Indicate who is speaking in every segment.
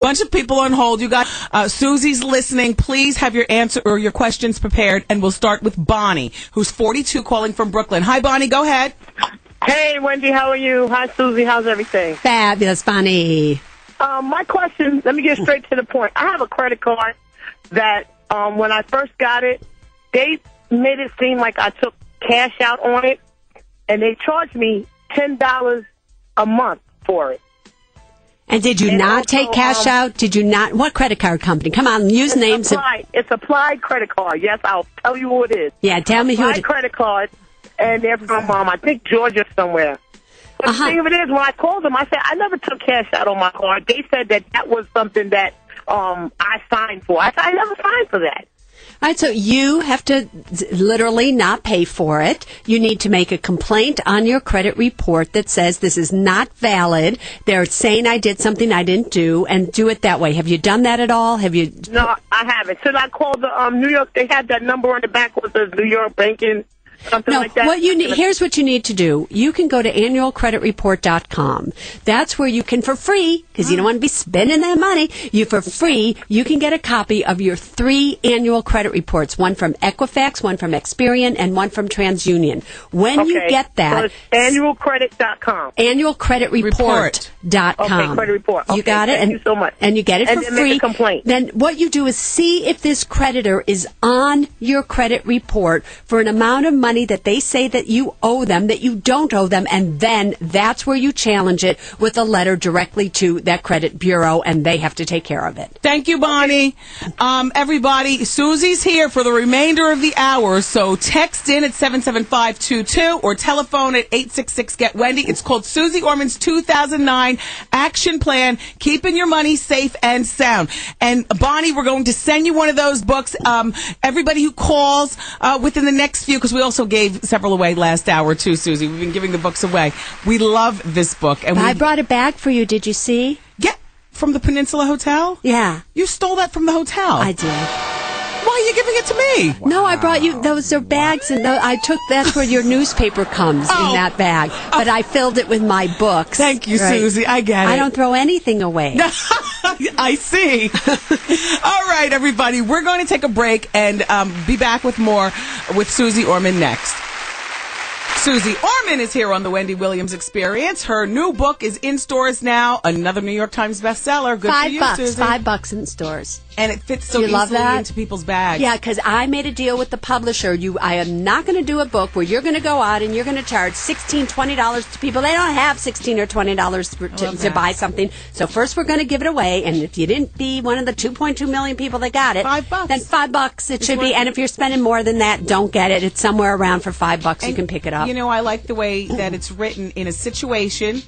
Speaker 1: Bunch of people on hold. You got Susie's listening. Please have your answer or your questions prepared, and we'll start with Bonnie, who's 42, calling from Brooklyn. Hi, Bonnie. Go ahead.
Speaker 2: Hey, Wendy. How are you? Hi, Susie. How's everything?
Speaker 3: Fabulous, Bonnie.
Speaker 2: My question, let me get straight to the point. I have a credit card that when I first got it, they made it seem like I took cash out on it, and they charged me $10 a month for it.
Speaker 3: And did you not take cash out? Did you not? What credit card company? Come on, use names.
Speaker 2: It's Applied credit card. Yes, I'll tell you who it is.
Speaker 3: Yeah, tell me who it is.
Speaker 2: Applied credit card, and they're from, I think, Georgia somewhere. But the thing of it is, when I called them, I said, I never took cash out on my card. They said that was something that I signed for. I said, I never signed for that.
Speaker 3: All right, so you have to literally not pay for it. You need to make a complaint on your credit report that says this is not valid. They're saying I did something I didn't do, and do it that way. Have you done that at all? Have you?
Speaker 2: No, I haven't. Should I call the New York? They had that number on the back with the New York banking. Something like that.
Speaker 3: Here's what you need to do. You can go to annualcreditreport.com. That's where you can, for free, because you don't want to be spending that money, for free, you can get a copy of your 3 annual credit reports, one from Equifax, one from Experian, and one from TransUnion. When you get that...
Speaker 2: So it's annualcredit.com.
Speaker 3: Annualcreditreport.com.
Speaker 2: Okay, credit report. Okay,
Speaker 3: you got it?
Speaker 2: Thank you so much.
Speaker 3: And you get it for free.
Speaker 2: Make a complaint.
Speaker 3: Then what you do is see if this creditor is on your credit report for an amount of money that they say that you owe them, that you don't owe them, and then that's where you challenge it with a letter directly to that credit bureau, and they have to take care of it.
Speaker 1: Thank you, Bonnie. Everybody, Susie's here for the remainder of the hour, so text in at 77522 or telephone at 866-GET-WENDY. It's called Suze Orman's 2009 Action Plan, Keeping Your Money Safe and Sound. And Bonnie, we're going to send you one of those books. Everybody who calls within the next few, because we also gave several away last hour too, Susie. We've been giving the books away. We love this book. And
Speaker 3: I brought a bag for you. Did you see?
Speaker 1: Yeah, from the Peninsula Hotel?
Speaker 3: Yeah.
Speaker 1: You stole that from the hotel.
Speaker 3: I did.
Speaker 1: Why are you giving it to me?
Speaker 3: Wow. No, I brought you, those are bags, and that's where your newspaper comes in that bag. But I filled it with my books.
Speaker 1: Thank you, right? Susie. I get it.
Speaker 3: I don't throw anything away.
Speaker 1: I see. All right, everybody. We're going to take a break and be back with more with Suze Orman next. Suze Orman is here on the Wendy Williams Experience. Her new book is in stores now. Another New York Times bestseller. Good for you, Suze.
Speaker 3: $5 in stores.
Speaker 1: And it fits so easily into people's bags.
Speaker 3: Yeah, because I made a deal with the publisher. I am not going to do a book where you're going to go out and you're going to charge $16, $20 to people. They don't have $16 or $20 to buy something. So first we're going to give it away. And if you didn't be one of the 2.2 million people that got it,
Speaker 1: $5.
Speaker 3: Then $5 it should be. And if you're spending more than that, don't get it. It's somewhere around for $5. You can pick it up.
Speaker 1: You know, I like the way that it's written in a situation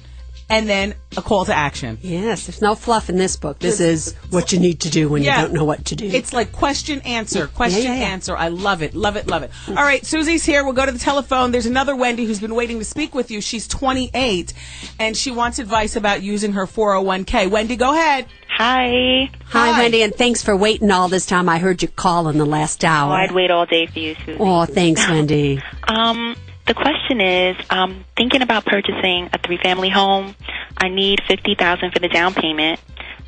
Speaker 1: and then a call to action.
Speaker 3: Yes, there's no fluff in this book. This is what you need to do when you don't know what to do.
Speaker 1: It's like question, answer, answer. I love it, love it, love it. All right, Susie's here. We'll go to the telephone. There's another Wendy who's been waiting to speak with you. She's 28, and she wants advice about using her 401k. Wendy, go ahead.
Speaker 4: Hi.
Speaker 3: Hi, Wendy, and thanks for waiting all this time. I heard you call in the last hour.
Speaker 4: Oh, I'd wait all day for you, Susie.
Speaker 3: Oh, thanks, Wendy.
Speaker 4: The question is, thinking about purchasing a 3-family home. I need $50,000 for the down payment.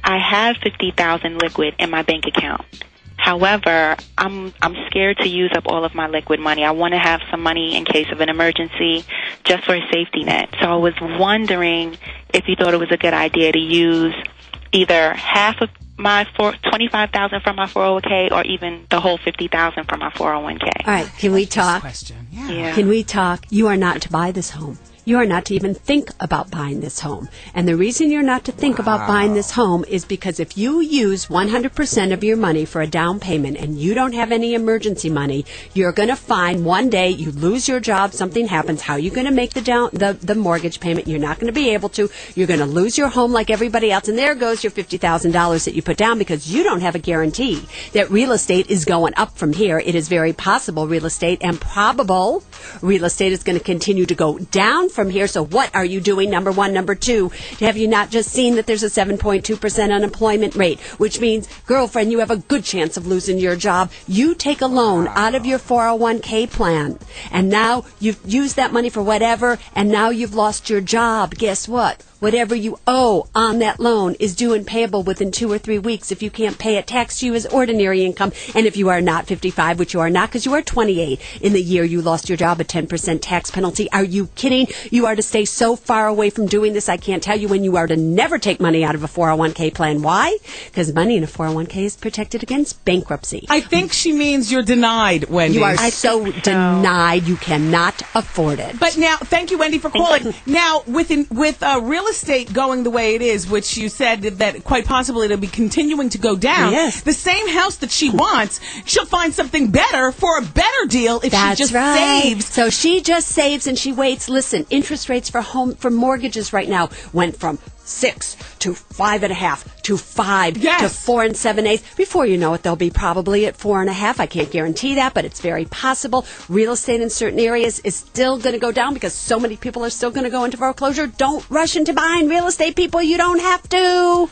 Speaker 4: I have $50,000 liquid in my bank account. However, I'm scared to use up all of my liquid money. I want to have some money in case of an emergency, just for a safety net. So I was wondering if you thought it was a good idea to use either half of my $25,000 from my 401k, or even the whole $50,000 from my 401k.
Speaker 3: All right, can we talk?
Speaker 4: Yeah.
Speaker 3: Can we talk? You are not to buy this home. You are not to even think about buying this home. And the reason you're not to think about buying this home is because if you use 100% of your money for a down payment and you don't have any emergency money, you're going to find one day you lose your job, something happens. How are you going to make the mortgage payment? You're not going to be able to. You're going to lose your home like everybody else. And there goes your $50,000 that you put down because you don't have a guarantee that real estate is going up from here. It is very possible real estate and probable real estate is going to continue to go down from here. So what are you doing? Number one. Number two, have you not just seen that there's a 7.2% unemployment rate, which means, girlfriend, you have a good chance of losing your job. You take a loan out of your 401k plan, and now you've used that money for whatever, and now you've lost your job. Guess what? whatever you owe on that loan is due and payable within 2 or 3 weeks. If you can't pay it, taxed to you as ordinary income. And if you are not 55, which you are not because you are 28 in the year you lost your job, a 10% tax penalty. Are you kidding? You are to stay so far away from doing this. I can't tell you when you are to never take money out of a 401k plan. Why? Because money in a 401k is protected against bankruptcy.
Speaker 1: I think she means you're denied, Wendy.
Speaker 3: You are so denied. You cannot afford it.
Speaker 1: But now, thank you, Wendy, for calling. Now, with real estate going the way it is, which you said that quite possibly it'll be continuing to go down,
Speaker 3: yes.
Speaker 1: The same house that she wants, she'll find something better for a better deal if she just saves.
Speaker 3: So she just saves and she waits. Listen, interest rates for mortgages right now went from 6 to 5.5 to 5 to 4 7/8. Before you know it, they'll be probably at 4.5. I can't guarantee that, but it's very possible. Real estate in certain areas is still going to go down because so many people are still going to go into foreclosure. Don't rush into buying real estate, people. You don't have to.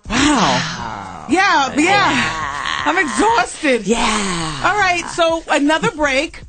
Speaker 1: Wow. Yeah. I'm exhausted.
Speaker 3: Yeah.
Speaker 1: All right, so another break.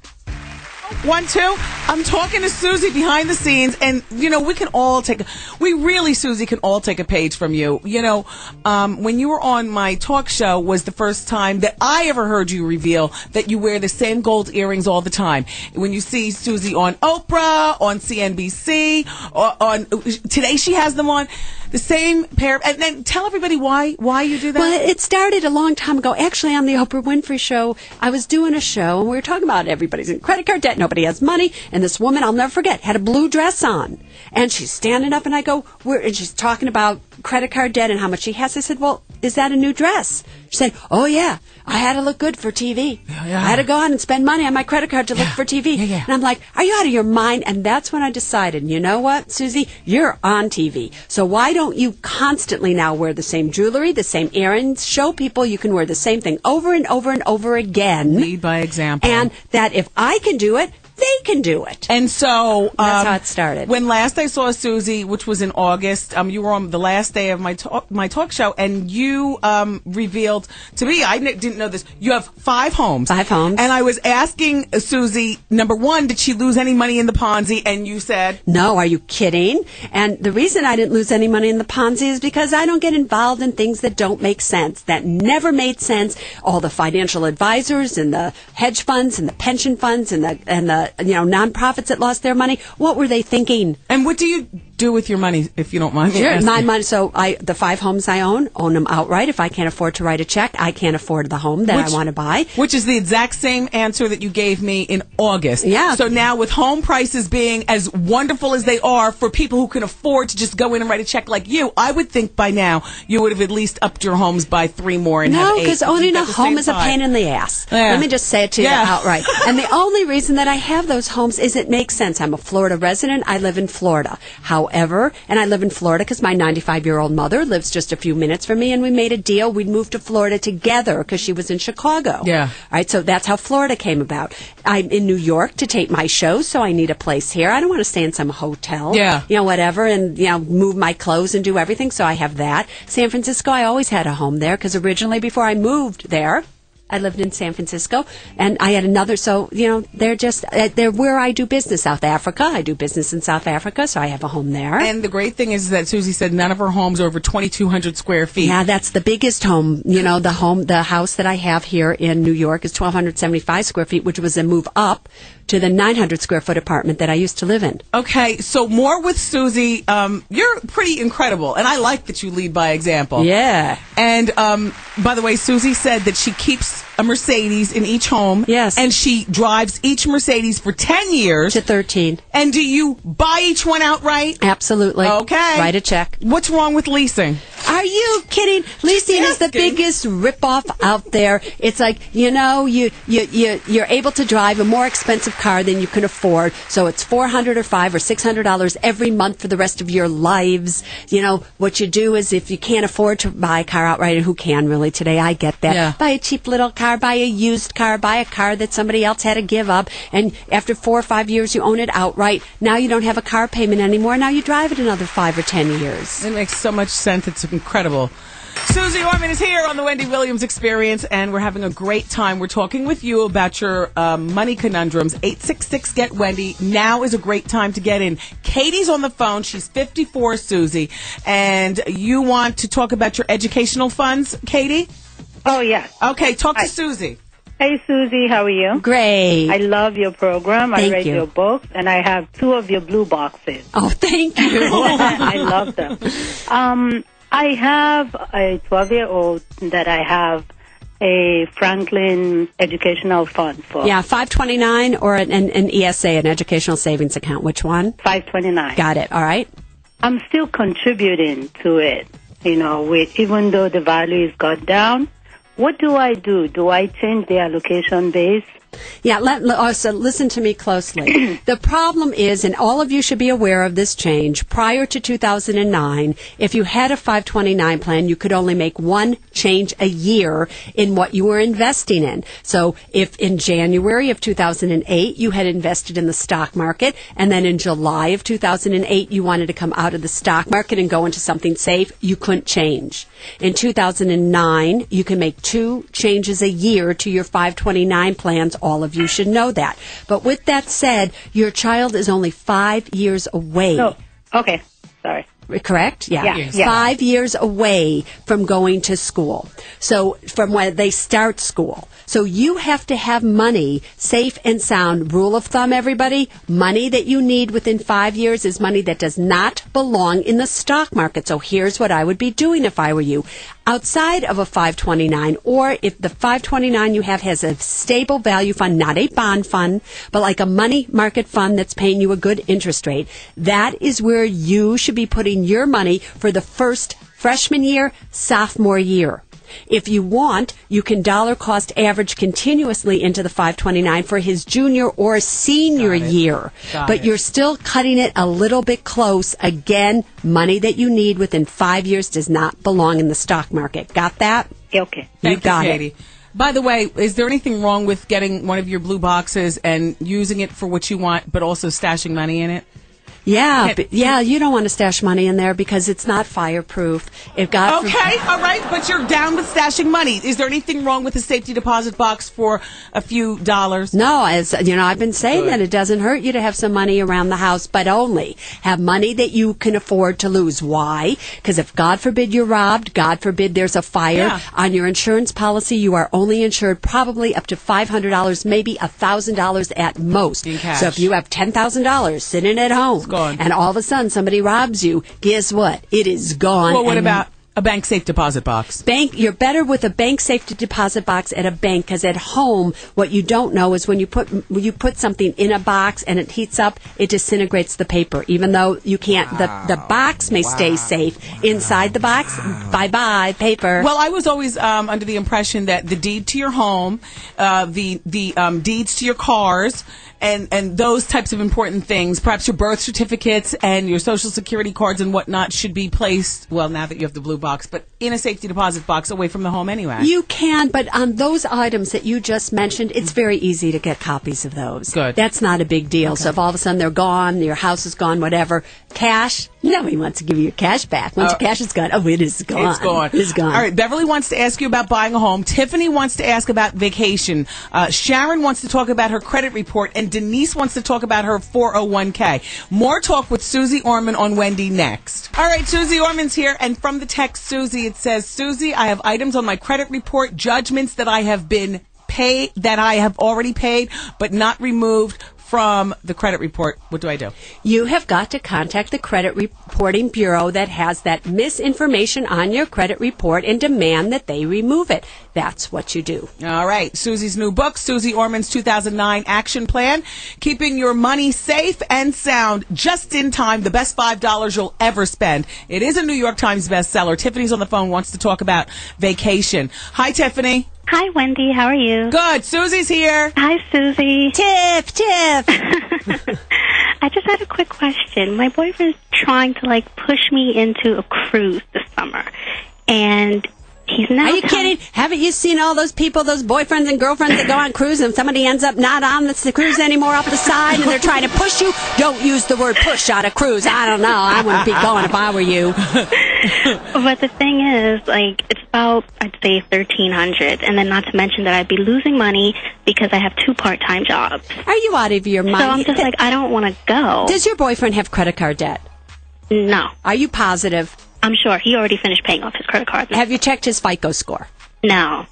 Speaker 1: 1, 2. I'm talking to Susie behind the scenes, and we can all Susie can all take a page from you. When you were on my talk show was the first time that I ever heard you reveal that you wear the same gold earrings all the time. When you see Susie on Oprah, on CNBC, on today she has them on. The same pair. And then tell everybody why you do that.
Speaker 3: Well, it started a long time ago. Actually, on the Oprah Winfrey Show, I was doing a show, and we were talking about everybody's in credit card debt, nobody has money, and this woman, I'll never forget, had a blue dress on. And she's standing up, and I go, and she's talking about credit card debt and how much she has. I said, well, is that a new dress? She said, oh, yeah. I had to look good for TV.
Speaker 1: Yeah.
Speaker 3: I had to go on and spend money on my credit card to look for TV.
Speaker 1: Yeah.
Speaker 3: And I'm like, are you out of your mind? And that's when I decided, you know what, Susie? You're on TV. So why don't you constantly now wear the same jewelry, the same earrings, show people you can wear the same thing over and over and over again.
Speaker 1: Lead by example.
Speaker 3: And that if I can do it, they can do it.
Speaker 1: And so
Speaker 3: that's how it started.
Speaker 1: When last I saw Susie, which was in August, you were on the last day of my talk show, and you revealed to me, I didn't know this, you have 5 homes.
Speaker 3: 5 homes.
Speaker 1: And I was asking Susie, number 1, did she lose any money in the Ponzi? And you said,
Speaker 3: no, are you kidding? And the reason I didn't lose any money in the Ponzi is because I don't get involved in things that don't make sense, that never made sense. All the financial advisors and the hedge funds and the pension funds and the nonprofits that lost their money, what were they thinking?
Speaker 1: And what do you do with your money, if you don't mind me asking?
Speaker 3: My money. So the 5 homes I own them outright. If I can't afford to write a check, I can't afford the home that I want to buy.
Speaker 1: Which is the exact same answer that you gave me in August.
Speaker 3: Yeah.
Speaker 1: So now with home prices being as wonderful as they are for people who can afford to just go in and write a check like you, I would think by now you would have at least upped your homes by 3 more and have 8.
Speaker 3: No, because owning a home is a pain in the ass.
Speaker 1: Yeah.
Speaker 3: Let me just say it to you outright. And the only reason that I have those homes is it makes sense. I'm a Florida resident. I live in Florida. However, and I live in Florida because my 95-year-old mother lives just a few minutes from me, and we made a deal. We'd move to Florida together because she was in Chicago.
Speaker 1: Yeah.
Speaker 3: All right, so that's how Florida came about. I'm in New York to tape my show, so I need a place here. I don't want to stay in some hotel.
Speaker 1: Yeah.
Speaker 3: Whatever, and, move my clothes and do everything, so I have that. San Francisco, I always had a home there because originally, before I moved there, I lived in San Francisco, and I had another, so, they're where I do business. South Africa, I do business in South Africa, so I have a home there.
Speaker 1: And the great thing is that Susie said none of her homes are over 2,200 square feet.
Speaker 3: Yeah, that's the biggest home. The house that I have here in New York is 1,275 square feet, which was a move up to the 900 square foot apartment that I used to live in.
Speaker 1: Okay, so more with Susie. You're pretty incredible, and I like that you lead by example.
Speaker 3: Yeah.
Speaker 1: And by the way, Susie said that she keeps a Mercedes in each home.
Speaker 3: Yes.
Speaker 1: And she drives each Mercedes for 10 years.
Speaker 3: To 13.
Speaker 1: And do you buy each one outright?
Speaker 3: Absolutely.
Speaker 1: Okay.
Speaker 3: Write a check.
Speaker 1: What's wrong with leasing?
Speaker 3: Are you kidding? Leasing is the biggest ripoff out there. It's like, you're able to drive a more expensive car than you can afford. So it's $400 or $500 or $600 every month for the rest of your lives. What you do is, if you can't afford to buy a car outright, and who can really today? I get that.
Speaker 1: Yeah.
Speaker 3: Buy a cheap little car, buy a used car, buy a car that somebody else had to give up. And after 4 or 5 years, you own it outright. Now you don't have a car payment anymore. Now you drive it another 5 or 10 years.
Speaker 1: It makes so much sense. It's incredible. Suze Orman is here on the Wendy Williams Experience, and we're having a great time. We're talking with you about your money conundrums. 866-GET-WENDY. Now is a great time to get in. Katie's on the phone. She's 54, Susie. And you want to talk about your educational funds, Katie?
Speaker 5: Oh, yes.
Speaker 1: Okay, talk to Susie.
Speaker 5: Hey, Susie, how are you?
Speaker 3: Great.
Speaker 5: I love your program.
Speaker 3: Thank
Speaker 5: I read
Speaker 3: you.
Speaker 5: your books, and I have 2 of your blue boxes.
Speaker 3: Oh, thank you.
Speaker 5: I love them. I have a 12-year-old that I have a Franklin educational fund for.
Speaker 3: Yeah, 529 or an ESA, an educational savings account. Which one?
Speaker 5: 529.
Speaker 3: Got it. All right.
Speaker 5: I'm still contributing to it, even though the value has gone down. What do I do? Do I change the allocation base?
Speaker 3: Yeah, so listen to me closely. The problem is, and all of you should be aware of this change, prior to 2009, if you had a 529 plan, you could only make one change a year in what you were investing in. So if in January of 2008 you had invested in the stock market, and then in July of 2008 you wanted to come out of the stock market and go into something safe, you couldn't change. In 2009, you can make 2 changes a year to your 529 plans. All of you should know that. But with that said, your child is only 5 years away.
Speaker 5: Oh, okay. Sorry.
Speaker 3: Correct? Yeah.
Speaker 5: Yeah.
Speaker 3: 5 years away from going to school. So from when they start school. So you have to have money, safe and sound. Rule of thumb, everybody, money that you need within 5 years is money that does not belong in the stock market. So here's what I would be doing if I were you. Outside of a 529, or if the 529 you have has a stable value fund, not a bond fund, but like a money market fund that's paying you a good interest rate, that is where you should be putting your money for the first freshman year, sophomore year. If you want, you can dollar cost average continuously into the 529 for his junior or senior year. But you're still cutting it a little bit close. Again, money that you need within 5 years does not belong in the stock market. Got that?
Speaker 5: Okay.
Speaker 1: Thank you,
Speaker 3: got
Speaker 1: Katie. By the way, is there anything wrong with getting one of your blue boxes and using it for what you want, but also stashing money in it?
Speaker 3: Yeah, you don't want to stash money in there because it's not fireproof. If God
Speaker 1: Okay, all right, but you're down with stashing money. Is there anything wrong with a safety deposit box for a few dollars?
Speaker 3: No, as you know, I've been saying that it doesn't hurt you to have some money around the house, but only have money that you can afford to lose. Why? Because if God forbid you're robbed, God forbid there's a fire, on your insurance policy you are only insured probably up to $500, maybe $1,000 at most.
Speaker 1: In cash.
Speaker 3: So if you have $10,000 sitting at home,
Speaker 1: gone.
Speaker 3: and all of a sudden somebody robs you, guess what? It is gone.
Speaker 1: Well, what about a bank safe deposit box?
Speaker 3: You're better with a bank safety deposit box at a bank, because at home, what you don't know is when you put something in a box and it heats up, it disintegrates the paper. Even though you can't, the box may stay safe. Inside the box, bye-bye, paper.
Speaker 1: Well, I was always under the impression that the deed to your home, the deeds to your cars, and those types of important things, perhaps your birth certificates and your social security cards and whatnot, should be placed, well, now that you have the blue box, but in a safety deposit box away from the home anyway.
Speaker 3: You can, but on those items that you just mentioned, it's very easy to get copies of those.
Speaker 1: Good.
Speaker 3: That's not a big deal. Okay. So if all of a sudden they're gone, your house is gone, whatever, cash, nobody wants to give you your cash back. Once your cash is gone, it is gone.
Speaker 1: It's gone.
Speaker 3: It's gone.
Speaker 1: All right, Beverly wants to ask you about buying a home. Tiffany wants to ask about vacation. Sharon wants to talk about her credit report, and Denise wants to talk about her 401k. More talk with Suze Orman on Wendy next. All right, Suze Orman's here, and from the text, Susie, it says, Susie, I have items on my credit report, judgments that I have been paid, that I have already paid, but not removed from the credit report. What do I do?
Speaker 3: You have got to contact the credit reporting bureau that has that misinformation on your credit report and demand that they remove it. That's what you do.
Speaker 1: All right. Susie's new book, Suze Orman's 2009 Action Plan, keeping your money safe and sound, just in time, the best $5 you'll ever spend. It is a New York Times bestseller. Tiffany's on the phone, wants to talk about vacation. Hi, Tiffany.
Speaker 6: Hi, Wendy. How are you?
Speaker 1: Good. Susie's here.
Speaker 6: Hi, Susie.
Speaker 3: Tiff.
Speaker 6: I just had a quick question. My boyfriend's trying to, push me into a cruise this summer. And He's now.
Speaker 3: Are you kidding? Haven't you seen all those people, those boyfriends and girlfriends that go on cruise and somebody ends up not on the cruise anymore off the side and they're trying to push you? Don't use the word push on a cruise. I don't know. I wouldn't be going if I were you.
Speaker 6: But the thing is, like, it's about, I'd say, $1,300, and then not to mention that I'd be losing money because I have 2 part-time jobs.
Speaker 3: Are you out of your mind?
Speaker 6: So I'm just like, I don't want to go.
Speaker 3: Does your boyfriend have credit card debt?
Speaker 6: No.
Speaker 3: Are you positive?
Speaker 6: I'm sure. He already finished paying off his credit card.
Speaker 3: Have you checked his FICO score?
Speaker 6: No.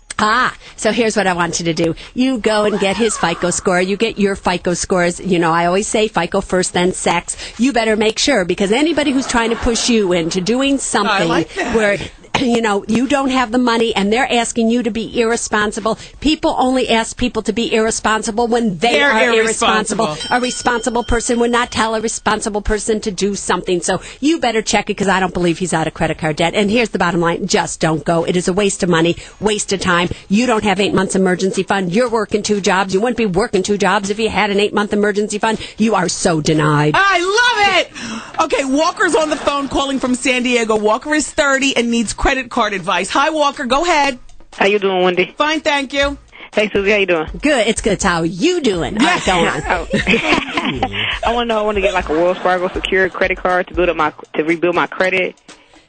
Speaker 3: So here's what I want you to do. You go and get his FICO score. You get your FICO scores. You know, I always say FICO first, then sex. You better make sure, because anybody who's trying to push you into doing something where, you know, you don't have the money and they're asking you to be irresponsible. People only ask people to be irresponsible when they're irresponsible. A responsible person would not tell a responsible person to do something. So you better check it, because I don't believe he's out of credit card debt. And here's the bottom line. Just don't go. It is a waste of money, waste of time. You don't have 8 months emergency fund. You're working 2 jobs. You wouldn't be working 2 jobs if you had an 8-month emergency fund. You are so denied.
Speaker 1: I love it. Okay, Walker's on the phone calling from San Diego. Walker is 30 and needs credit card advice. Hi, Walker. Go ahead.
Speaker 7: How you doing, Wendy?
Speaker 1: Fine, thank you.
Speaker 7: Hey, Susie, how you doing?
Speaker 3: Good. It's good. It's how you doing. All right, go on.
Speaker 7: I want to get like a Wells Fargo secured credit card to rebuild my credit.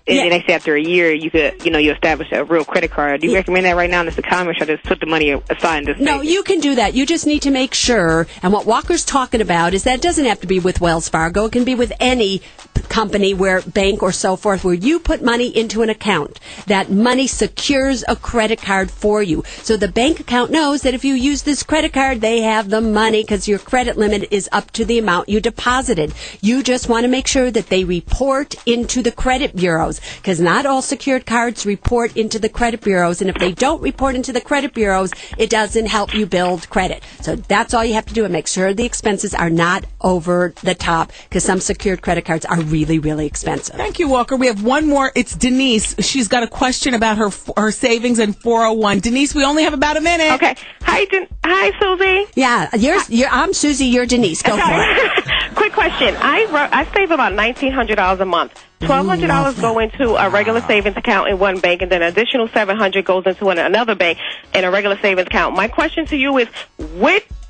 Speaker 7: And then they say after a year, you could, you establish a real credit card. Do you recommend that right now in this economy, or should I just put the money aside and just
Speaker 3: No, you can do that. You just need to make sure, and what Walker's talking about is that it doesn't have to be with Wells Fargo. It can be with any company, where bank or so forth, where you put money into an account. That money secures a credit card for you. So the bank account knows that if you use this credit card, they have the money, because your credit limit is up to the amount you deposited. You just want to make sure that they report into the credit bureaus, because not all secured cards report into the credit bureaus, and if they don't report into the credit bureaus, it doesn't help you build credit. So that's all you have to do, and make sure the expenses are not over the top, because some secured credit cards are really, really expensive.
Speaker 1: Thank you, Walker. We have one more. It's Denise. She's got a question about her savings and 401. Denise, we only have about a minute.
Speaker 2: Okay. Hi, Susie.
Speaker 3: Yeah, I'm Susie. You're Denise. Go for it.
Speaker 2: Quick question. I save about $1,900 a month. $1,200 go into a regular savings account in one bank, and then an additional $700 goes into another bank in a regular savings account. My question to you is,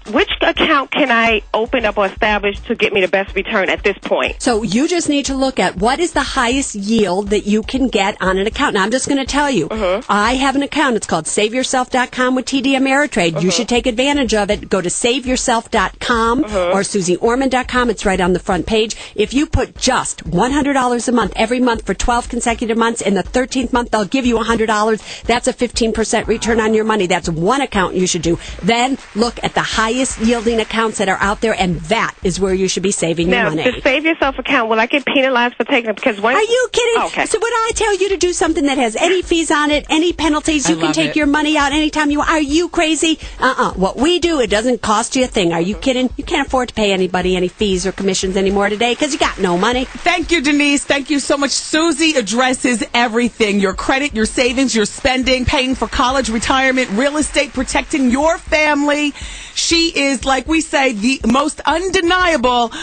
Speaker 2: which account can I open up or establish to get me the best return at this point?
Speaker 3: So you just need to look at what is the highest yield that you can get on an account. Now, I'm just going to tell you, I have an account. It's called SaveYourself.com with TD Ameritrade. You should take advantage of it. Go to SaveYourself.com or SuzieOrman.com. It's right on the front page. If you put just $100 a month every month for 12 consecutive months, in the 13th month, they'll give you $100. That's a 15% return on your money. That's one account you should do. Then look at the highest yielding accounts that are out there, and that is where you should be saving your money.
Speaker 2: Now, the Save Yourself account, will I get penalized for taking it? Because
Speaker 3: Are you kidding?
Speaker 2: Okay.
Speaker 3: So when I tell you to do something that has any fees on it, any penalties, you can take your money out anytime you want. Are you crazy? What we do, it doesn't cost you a thing. Are you kidding? You can't afford to pay anybody any fees or commissions anymore today, because you got no money.
Speaker 1: Thank you, Denise. Thank you so much. Susie addresses everything: your credit, your savings, your spending, paying for college, retirement, real estate, protecting your family. She is, like we say, the most undeniable,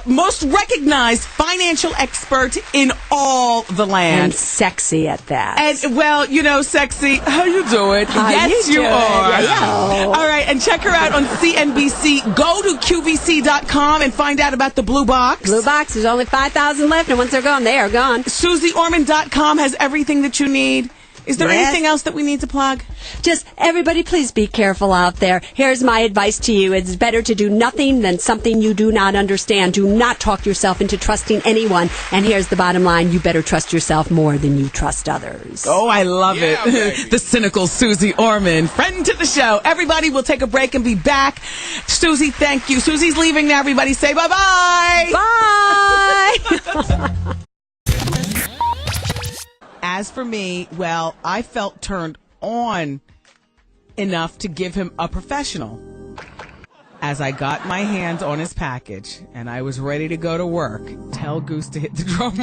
Speaker 1: most recognized financial expert in all the land.
Speaker 3: And sexy at that.
Speaker 1: And, well, sexy. How you doing?
Speaker 3: How
Speaker 1: yes, you
Speaker 3: doing?
Speaker 1: are.
Speaker 3: Yeah.
Speaker 1: All right, and check her out on CNBC. Go to QVC.com and find out about the Blue Box.
Speaker 3: Blue Box, there's only 5,000 left, and once they're gone, they are gone.
Speaker 1: SuzieOrman.com has everything that you need. Is there anything else that we need to plug?
Speaker 3: Just, everybody, please be careful out there. Here's my advice to you. It's better to do nothing than something you do not understand. Do not talk yourself into trusting anyone. And here's the bottom line. You better trust yourself more than you trust others.
Speaker 1: Oh, I love it. The cynical Suze Orman, friend to the show. Everybody, will take a break and be back. Susie, thank you. Susie's leaving now. Everybody say bye-bye.
Speaker 3: Bye.
Speaker 1: As for me, well, I felt turned on enough to give him a professional. As I got my hands on his package and I was ready to go to work, tell Goose to hit the drum.